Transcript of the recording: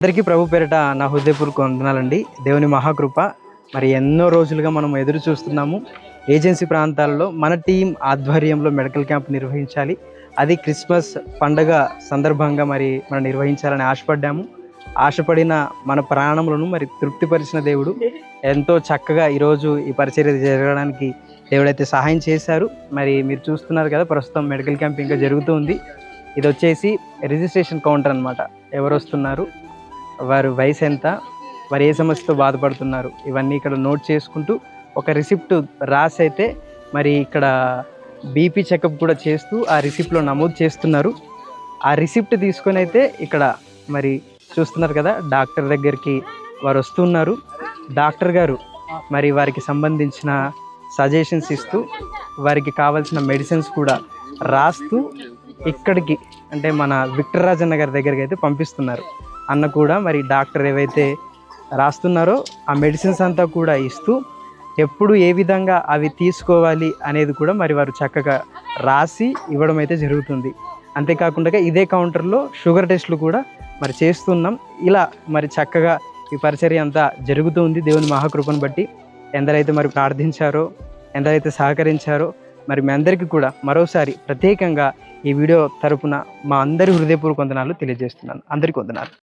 అందరికీ ప్రభు పేరిట నా హృదయపూర్వక వందనాలండి. దేవుని మహాకృప మరి ఎన్నో రోజులుగా మనం ఎదురు చూస్తున్నాము. ఏజెన్సీ ప్రాంతాల్లో మన టీం ఆధ్వర్యంలో మెడికల్ క్యాంప్ నిర్వహించాలి. అది క్రిస్మస్ పండగ సందర్భంగా మనం నిర్వహించాలని ఆశపడిన మన ప్రాణములను తృప్తిపరిచిన దేవుడు ఎంతో చక్కగా ఈరోజు ఈ పరిచర్య జరగడానికి దేవుడైతే సహాయం చేశారు. మీరు చూస్తున్నారు కదా, ప్రస్తుతం మెడికల్ క్యాంప్ ఇంకా జరుగుతూ ఉంది. ఇది వచ్చేసి రిజిస్ట్రేషన్ కౌంటర్ అనమాట. ఎవరు వస్తున్నారు, వారి వయసు ఎంత, వారు ఏ సమస్యతో బాధపడుతున్నారు, ఇవన్నీ ఇక్కడ నోట్ చేసుకుంటూ ఒక రిసిప్ట్ రాసి అయితే ఇక్కడ బీపీ చెకప్ కూడా చేస్తూ ఆ రిసిప్ట్లో నమోదు చేస్తున్నారు. ఆ రిసిప్ట్ తీసుకొని అయితే ఇక్కడ చూస్తున్నారు కదా, డాక్టర్ దగ్గరికి వారు వస్తున్నారు. డాక్టర్ గారు వారికి సంబంధించిన సజెషన్స్ ఇస్తూ వారికి కావాల్సిన మెడిసిన్స్ కూడా రాస్తూ ఇక్కడికి అంటే మన విక్టర్ రాజన్న గారి దగ్గరికి అయితే పంపిస్తున్నారు. అన్న కూడా డాక్టర్ ఏవైతే రాస్తున్నారో ఆ మెడిసిన్స్ అంతా కూడా ఇస్తూ ఎప్పుడు ఏ విధంగా అవి తీసుకోవాలి అనేది కూడా వారు చక్కగా రాసి ఇవ్వడం అయితే జరుగుతుంది. అంతేకాకుండా ఇదే కౌంటర్లో షుగర్ టెస్టులు కూడా చేస్తున్నాం. ఇలా చక్కగా ఈ పరిచర్య అంతా జరుగుతూ ఉంది. దేవుని మహాకృపను బట్టి ఎందరైతే ప్రార్థించారో, ఎందరైతే సహకరించారో మీ అందరికీ కూడా మరోసారి ప్రత్యేకంగా ఈ వీడియో తరపున మా అందరి హృదయపూర్వక వందనాలు తెలియజేస్తున్నాను. అందరికీ వందనాలు.